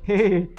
Hey,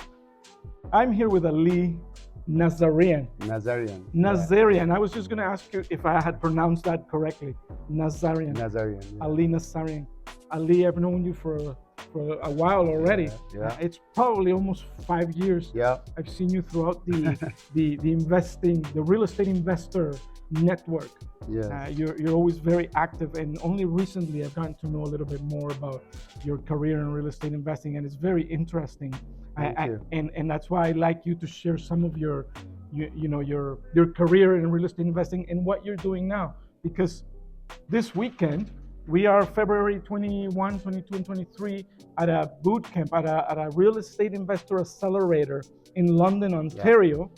I'm here with Ali Nazarian. Nazarian. Yeah. Nazarian. I was just going to ask you if I had pronounced that correctly. Nazarian. Nazarian. Yeah. Ali Nazarian. Ali, I've known you for a while already. Yeah. Yeah. It's probably almost 5 years. Yeah. I've seen you throughout the investing, the real estate investor network. Yes. You're always very active, and only recently I've gotten to know a little bit more about your career in real estate investing, and it's very interesting. Thank you. And that's why I like you to share some of your career in real estate investing and what you're doing now, because this weekend we are February 21, 22, and 23 at a boot camp at a real estate investor accelerator in London, Ontario.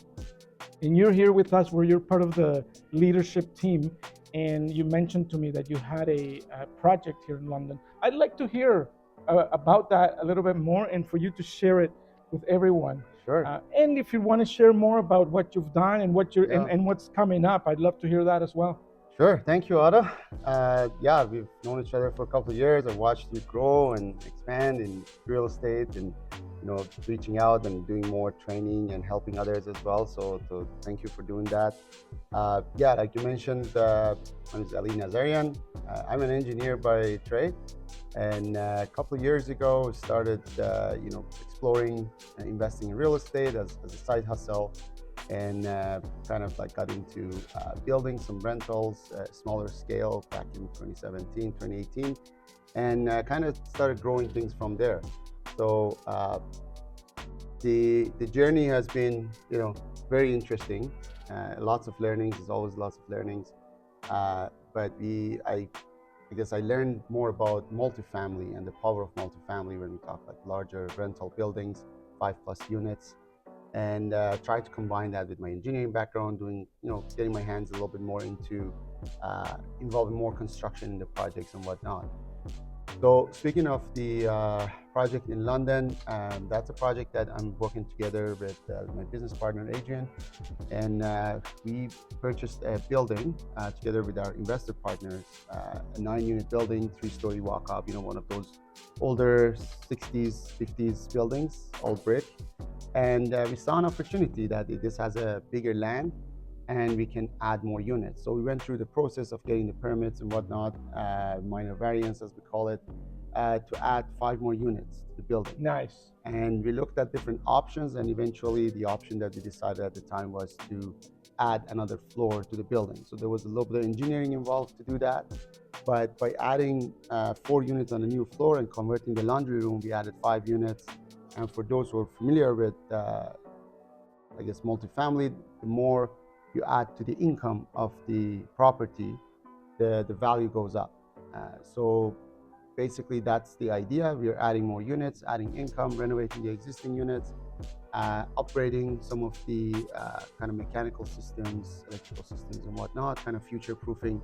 And you're here with us where you're part of the leadership team. And you mentioned to me that you had a project here in London. I'd like to hear about that a little bit more and for you to share it with everyone. Sure. And if you want to share more about what you've done and what you're Yeah. and what's coming up, I'd love to hear that as well. Sure. Thank you, Ada. Yeah, we've known each other for a couple of years. I've watched you grow and expand in real estate, and reaching out and doing more training and helping others as well. So thank you for doing that. Yeah, like you mentioned, my name is Ali Nazarian. I'm an engineer by trade, and a couple of years ago, started exploring investing in real estate as a side hustle. And kind of like got into building some rentals, smaller scale back in 2017, 2018, and kind of started growing things from there. So the journey has been, very interesting. Lots of learnings. There's always lots of learnings. But I guess I learned more about multifamily and the power of multifamily when we talk like larger rental buildings, 5+ units. And try to combine that with my engineering background, getting my hands a little bit more into involving more construction in the projects and whatnot. So speaking of the project in London, that's a project that I'm working together with my business partner, Adrian. And we purchased a building together with our investor partners, a 9-unit building, 3-story walk-up, one of those older 60s, 50s buildings, all brick. And we saw an opportunity that this has a bigger land and we can add more units. So we went through the process of getting the permits and whatnot, minor variance as we call it, to add 5 more units to the building. Nice. And we looked at different options, and eventually the option that we decided at the time was to add another floor to the building. So there was a little bit of engineering involved to do that. But by adding 4 units on the new floor and converting the laundry room, we added 5 units. And for those who are familiar with, multifamily, the more you add to the income of the property, the value goes up. So basically, that's the idea. We're adding more units, adding income, renovating the existing units, upgrading some of the kind of mechanical systems, electrical systems and whatnot, kind of future-proofing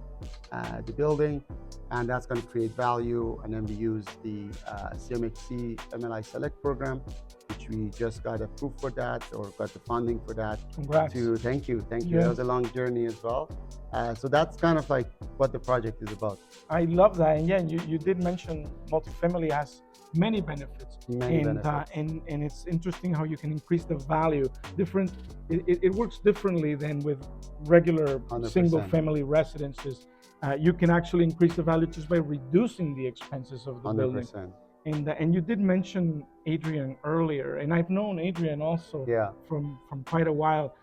the building. And that's going to create value. And then we use the CMHC MLI Select program, which we just got approved for that, or got the funding for that. Congrats. Thank you. Yeah. That was a long journey as well. So that's kind of like what the project is about. I love that. And yeah, you did mention multifamily has many benefits. And it's interesting how you can increase the value. It works differently than with regular 100%. Single family residences. You can actually increase the value just by reducing the expenses of the 100%. building. And you did mention Adrian earlier, and I've known Adrian also from quite a while.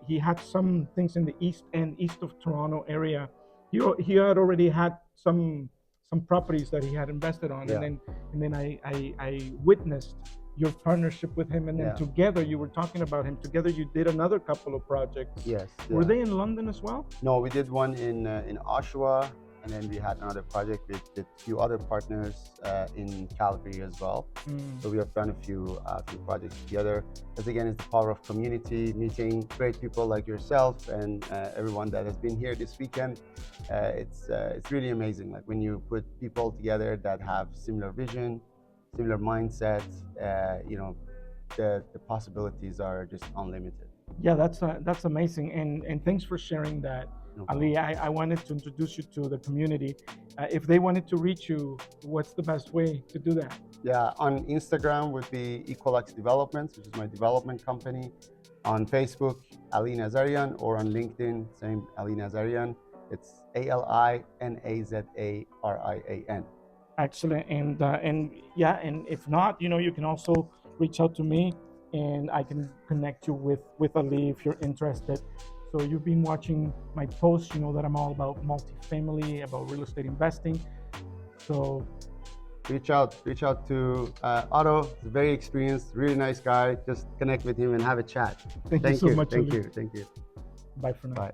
He had some things in the east of Toronto area. He had already had some properties that he had invested on, and then I witnessed your partnership with him, and then together you were talking about him. Together you did another couple of projects. Yes. Were they in London as well? No, we did one in Oshawa, and then we had another project with a few other partners in Calgary as well. So we have done a few projects together. Because again, it's the power of community, meeting great people like yourself and everyone that has been here this weekend. It's really amazing. Like when you put people together that have similar vision, similar mindset, the possibilities are just unlimited. Yeah, that's amazing, and thanks for sharing that No Ali, problem. I wanted to introduce you to the community. If they wanted to reach you, what's the best way to do that? Yeah, on Instagram would be Equalex Developments, which is my development company. On Facebook, Ali Nazarian, or on LinkedIn, same Ali Nazarian. It's ALINAZARIAN. Excellent. And yeah, and if not, you can also reach out to me, and I can connect you with Ali if you're interested. So you've been watching my posts. You know that I'm all about multifamily, about real estate investing. So Reach out to Otto. He's a very experienced, really nice guy. Just connect with him and have a chat. thank you so much, thank Ali. you, thank you. Bye for now. Bye.